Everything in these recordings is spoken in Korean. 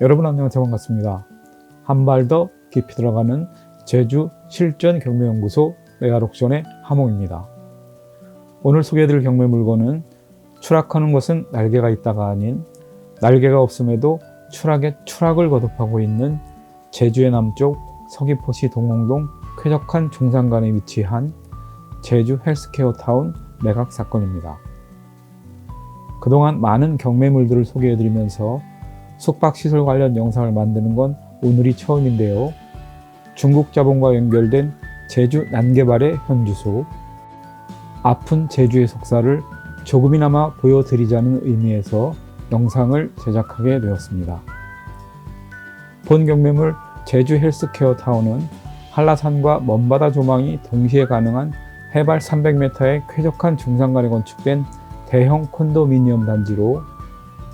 여러분 안녕하세요. 반갑습니다. 한 발 더 깊이 들어가는 제주 실전 경매연구소 메가록션의 하몽입니다. 오늘 소개해드릴 경매 물건은 추락하는 것은 날개가 있다가 아닌 날개가 없음에도 추락에 추락을 거듭하고 있는 제주의 남쪽 서귀포시 동홍동 쾌적한 중산간에 위치한 제주 헬스케어 타운 매각 사건입니다. 그동안 많은 경매물들을 소개해드리면서 숙박시설 관련 영상을 만드는 건 오늘이 처음인데요. 중국 자본과 연결된 제주 난개발의 현주소, 아픈 제주의 속살을 조금이나마 보여드리자는 의미에서 영상을 제작하게 되었습니다. 본 경매물 제주 헬스케어 타운은 한라산과 먼바다 조망이 동시에 가능한 해발 300m의 쾌적한 중산간에 건축된 대형 콘도미니엄 단지로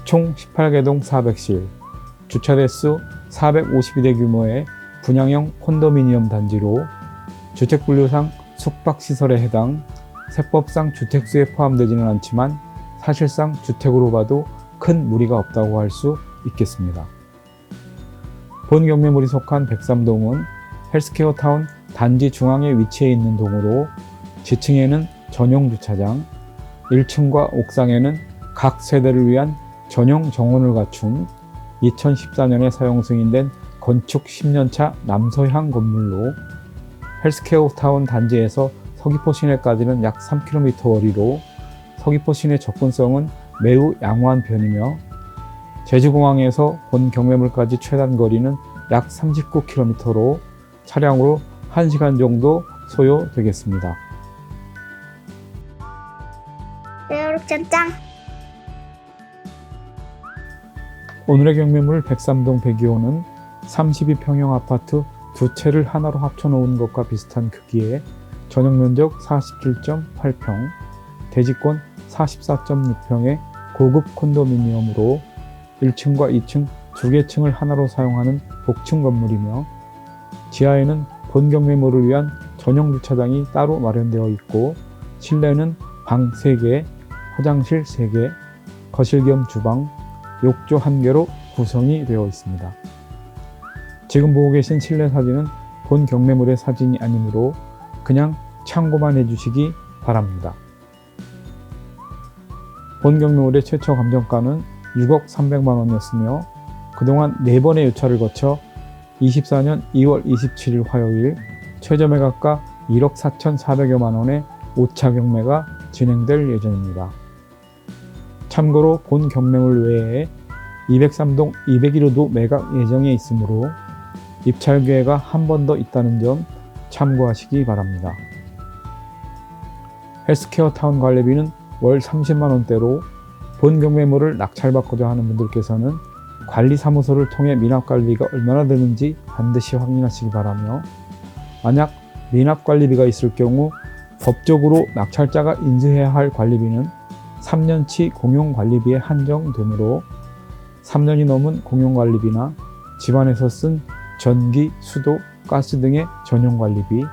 총 18개동 400실, 주차대수 452대 규모의 분양형 콘도미니엄 단지로 주택분류상 숙박시설에 해당, 세법상 주택수에 포함되지는 않지만 사실상 주택으로 봐도 큰 무리가 없다고 할 수 있겠습니다. 본 경매물이 속한 103동은 헬스케어 타운 단지 중앙에 위치해 있는 동으로 지층에는 전용 주차장, 1층과 옥상에는 각 세대를 위한 전용 정원을 갖춘 2014년에 사용 승인된 건축 10년차 남서향 건물로 헬스케어 타운 단지에서 서귀포 시내까지는 약 3km 거리로 서귀포 시내 접근성은 매우 양호한 편이며 제주공항에서 본 경매물까지 최단 거리는 약 39km로 차량으로 1시간 정도 소요되겠습니다. 메가록션 짱! 오늘의 경매물 103동 102호는 32평형 아파트 두 채를 하나로 합쳐놓은 것과 비슷한 크기의 전용 면적 47.8평, 대지권 44.6평의 고급 콘도미니엄으로 1층과 2층 두 개 층을 하나로 사용하는 복층 건물이며 지하에는 본 경매물을 위한 전용 주차장이 따로 마련되어 있고 실내는 방 3개, 화장실 3개, 거실 겸 주방, 욕조 1개로 구성이 되어 있습니다. 지금 보고 계신 실내 사진은 본 경매물의 사진이 아니므로 그냥 참고만 해주시기 바랍니다. 본 경매물의 최초 감정가는 6억 300만 원이었으며 그동안 4번의 유찰을 거쳐 24년 2월 27일 화요일 최저 매각가 1억 4,400여만 원의 5차 경매가 진행될 예정입니다. 참고로 본 경매물 외에 203동 201호도 매각 예정에 있으므로 입찰 기회가 한 번 더 있다는 점 참고하시기 바랍니다. 헬스케어 타운 관리비는 월 30만 원대로 본 경매물을 낙찰받고자 하는 분들께서는 관리사무소를 통해 미납관리비가 얼마나 되는지 반드시 확인하시기 바라며 만약 미납관리비가 있을 경우 법적으로 낙찰자가 인수해야 할 관리비는 3년치 공용관리비에 한정되므로 3년이 넘은 공용관리비나 집안에서 쓴 전기, 수도, 가스 등의 전용관리비,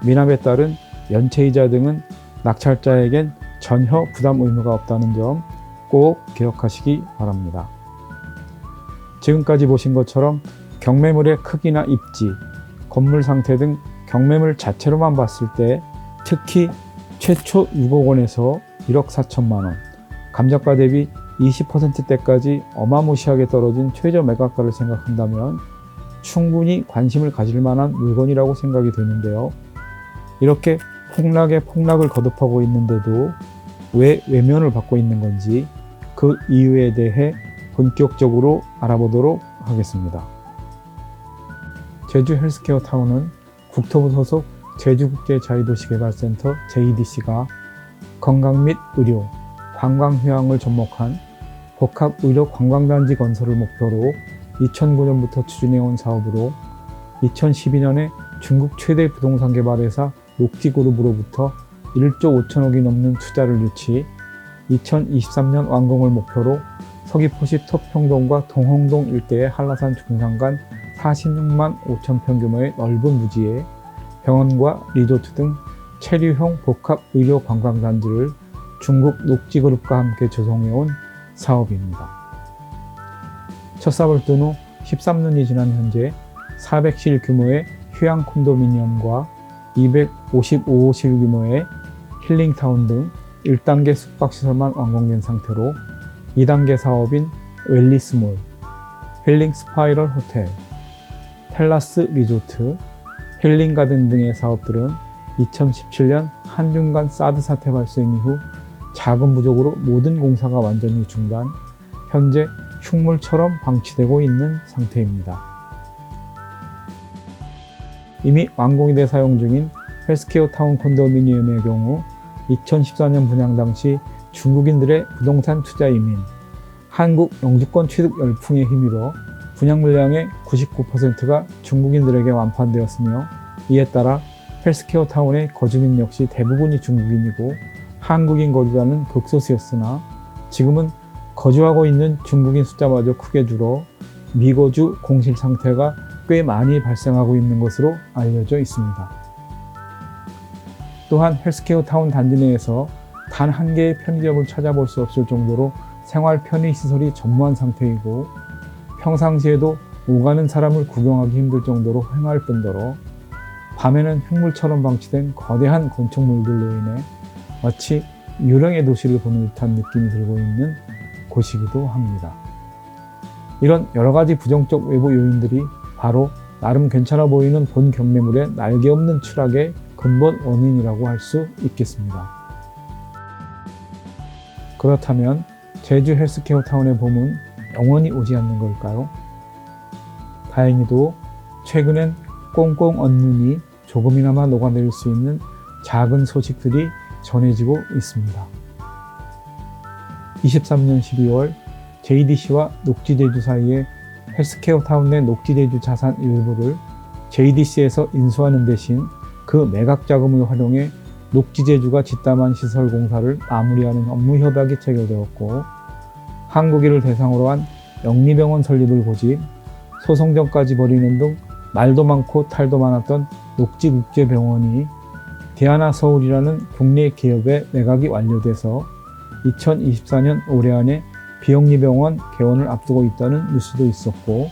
미납에 따른 연체이자 등은 낙찰자에겐 전혀 부담 의무가 없다는 점 꼭 기억하시기 바랍니다. 지금까지 보신 것처럼 경매물의 크기나 입지, 건물 상태 등 경매물 자체로만 봤을 때 특히 최초 6억 원에서 1억 4천만 원, 감정가 대비 20%대까지 어마무시하게 떨어진 최저 매각가를 생각한다면 충분히 관심을 가질 만한 물건이라고 생각이 되는데요. 이렇게 폭락에 폭락을 거듭하고 있는데도 왜 외면을 받고 있는 건지 그 이유에 대해 본격적으로 알아보도록 하겠습니다. 제주 헬스케어 타운은 국토부 소속 제주국제자유도시개발센터 JEDC가 건강 및 의료, 관광 휴양을 접목한 복합 의료 관광단지 건설을 목표로 2009년부터 추진해온 사업으로 2012년에 중국 최대 부동산 개발회사 녹지그룹으로부터 1조 5천억이 넘는 투자를 유치, 2023년 완공을 목표로 서귀포시 토평동과 동홍동 일대의 한라산 중산간 46만 5천 평 규모의 넓은 부지에 병원과 리조트 등 체류형 복합 의료 관광단지를 중국 녹지그룹과 함께 조성해온 사업입니다. 첫 삽을 뜬 후 13년이 지난 현재 400실 규모의 휴양 콘도미니엄과 255실 규모의 힐링타운 등 1단계 숙박시설만 완공된 상태로 2단계 사업인 웰리스몰, 힐링 스파이럴 호텔, 텔라스 리조트, 힐링 가든 등의 사업들은 2017년 한중간 사드 사태 발생 이후 자금 부족으로 모든 공사가 완전히 중단, 현재 흉물처럼 방치되고 있는 상태입니다. 이미 완공이 돼 사용 중인 헬스케어 타운 콘도미니엄의 경우 2014년 분양 당시 중국인들의 부동산 투자 이민, 한국 영주권 취득 열풍에 힘입어 분양 물량의 99%가 중국인들에게 완판되었으며, 이에 따라 헬스케어 타운의 거주민 역시 대부분이 중국인이고 한국인 거주자는 극소수였으나, 지금은 거주하고 있는 중국인 숫자마저 크게 줄어 미거주 공실 상태가 꽤 많이 발생하고 있는 것으로 알려져 있습니다. 또한 헬스케어 타운 단지 내에서 단 한 개의 편의점을 찾아볼 수 없을 정도로 생활 편의시설이 전무한 상태이고, 평상시에도 오가는 사람을 구경하기 힘들 정도로 휑할 뿐더러 밤에는 흉물처럼 방치된 거대한 건축물들로 인해 마치 유령의 도시를 보는 듯한 느낌이 들고 있는 곳이기도 합니다. 이런 여러 가지 부정적 외부 요인들이 바로 나름 괜찮아 보이는 본 경매물의 날개 없는 추락의 근본 원인이라고 할 수 있겠습니다. 그렇다면 제주 헬스케어 타운의 봄은 영원히 오지 않는 걸까요? 다행히도 최근엔 꽁꽁 언눈이 조금이나마 녹아내릴 수 있는 작은 소식들이 전해지고 있습니다. 23년 12월 JDC와 녹지제주 사이에 헬스케어 타운 내 녹지제주 자산 일부를 JDC에서 인수하는 대신 그 매각 자금을 활용해 녹지제주가 뒷담한 시설 공사를 마무리하는 업무 협약이 체결되었고, 한국인을 대상으로 한 영리병원 설립을 고집, 소송전까지 벌이는 등 말도 많고 탈도 많았던 녹지국제병원이 디아나 서울이라는 국내 기업에 매각이 완료돼서 2024년 올해 안에 비영리병원 개원을 앞두고 있다는 뉴스도 있었고,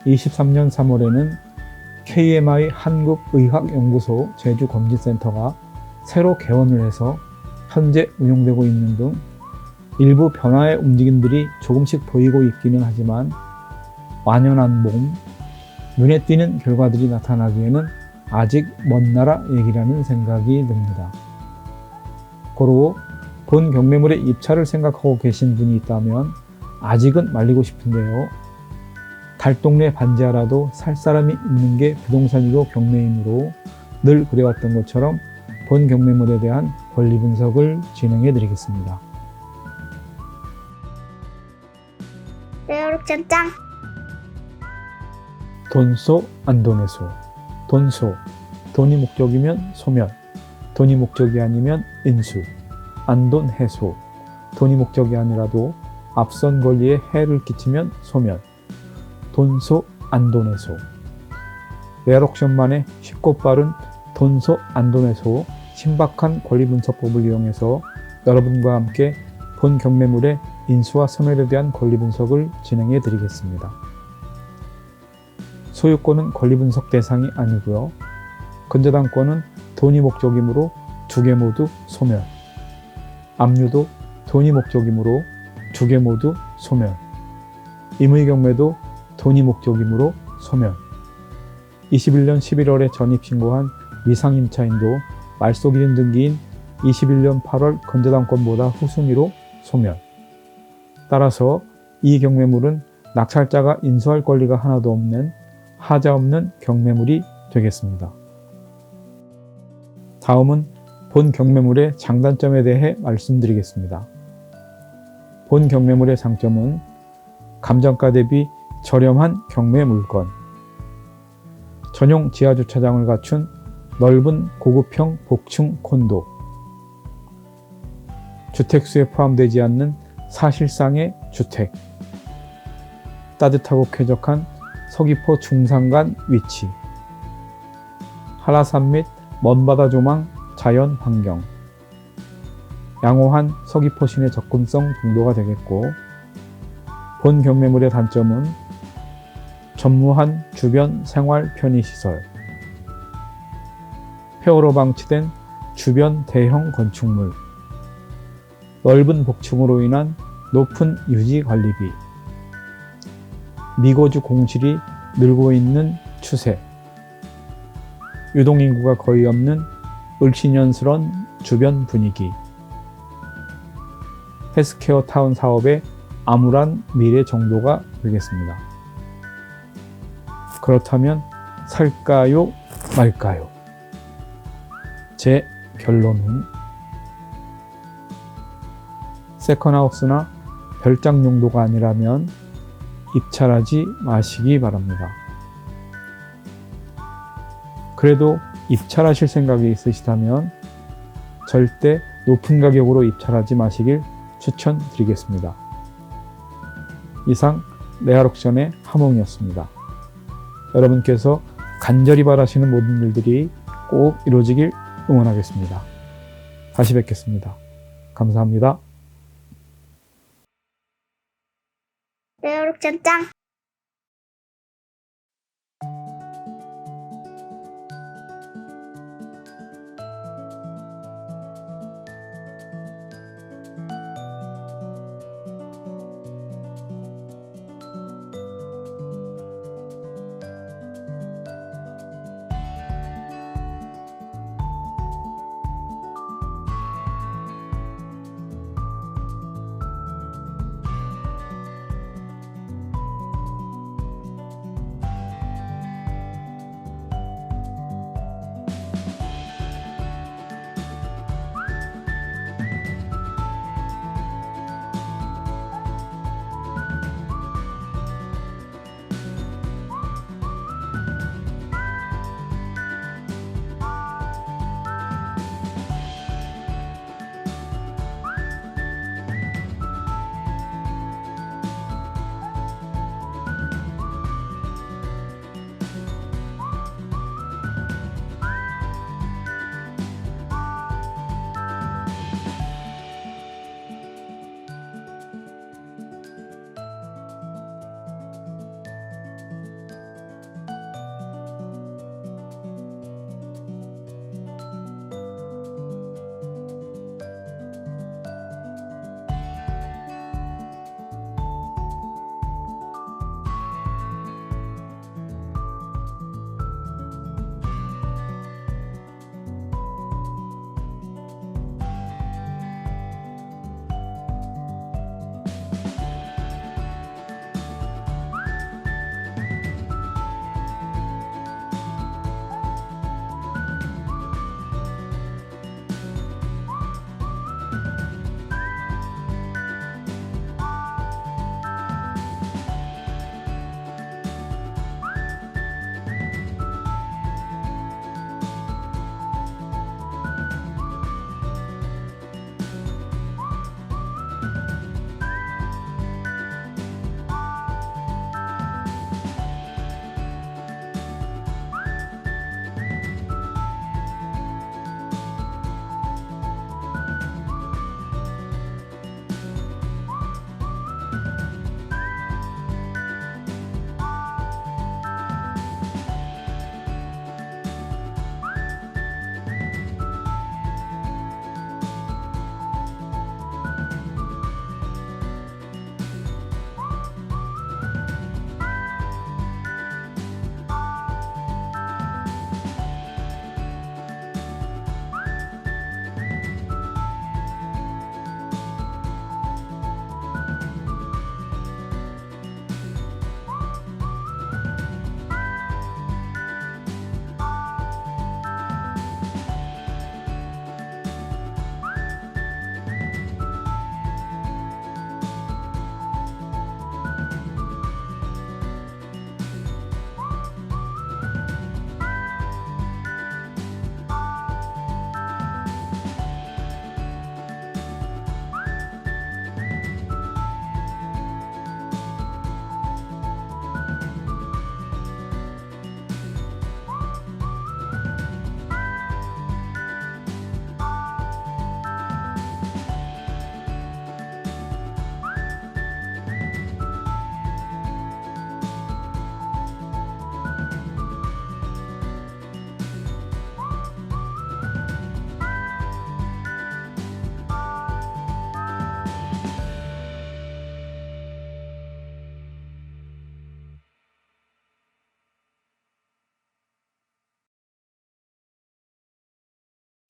23년 3월에는 KMI 한국의학연구소 제주검진센터가 새로 개원을 해서 현재 운영되고 있는 등 일부 변화의 움직임들이 조금씩 보이고 있기는 하지만, 완연한 몸, 눈에 띄는 결과들이 나타나기에는 아직 먼 나라 얘기라는 생각이 듭니다. 고로 본 경매물의 입찰을 생각하고 계신 분이 있다면 아직은 말리고 싶은데요. 달동네 반지하라도 살 사람이 있는 게 부동산이고 경매이므로 늘 그래왔던 것처럼 본 경매물에 대한 권리 분석을 진행해 드리겠습니다. 뾰록짠짱. 돈소 안돈해소. 돈소, 돈이 목적이면 소멸, 돈이 목적이 아니면 인수. 안돈해소, 돈이 목적이 아니라도 앞선 권리에 해를 끼치면 소멸. 돈소 안돈해소. 레알옥션만의 쉽고 빠른 돈소 안돈해소 신박한 권리 분석법을 이용해서 여러분과 함께 본 경매물의 인수와 소멸에 대한 권리 분석을 진행해 드리겠습니다. 소유권은 권리 분석 대상이 아니고요. 근저당권은 돈이 목적이므로 두 개 모두 소멸. 압류도 돈이 목적이므로 두 개 모두 소멸. 임의경매도 돈이 목적이므로 소멸. 21년 11월에 전입신고한 미상임차인도 말소기준 등기인 21년 8월 근저당권보다 후순위로 소멸. 따라서 이 경매물은 낙찰자가 인수할 권리가 하나도 없는 하자 없는 경매물이 되겠습니다. 다음은 본 경매물의 장단점에 대해 말씀드리겠습니다. 본 경매물의 장점은 감정가 대비 저렴한 경매 물건, 전용 지하주차장을 갖춘 넓은 고급형 복층 콘도, 주택수에 포함되지 않는 사실상의 주택, 따뜻하고 쾌적한 서귀포 중산간 위치, 한라산 및 먼바다 조망 자연 환경, 양호한 서귀포 시내 접근성 정도가 되겠고, 본 경매물의 단점은 전무한 주변 생활 편의시설, 폐허로 방치된 주변 대형 건축물, 넓은 복층으로 인한 높은 유지관리비, 미거주 공실이 늘고 있는 추세, 유동인구가 거의 없는 을씨년스런 주변 분위기, 헬스케어 타운 사업의 암울한 미래 정도가 되겠습니다. 그렇다면 살까요 말까요? 제 결론은 세컨하우스나 별장 용도가 아니라면 입찰하지 마시기 바랍니다. 그래도 입찰하실 생각이 있으시다면 절대 높은 가격으로 입찰하지 마시길 추천드리겠습니다. 이상 레알옥션의 하몽이었습니다. 여러분께서 간절히 바라시는 모든 일들이 꼭 이루어지길 응원하겠습니다. 다시 뵙겠습니다. 감사합니다. 레알옥션 짱!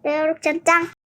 뾰로롱 짱짱.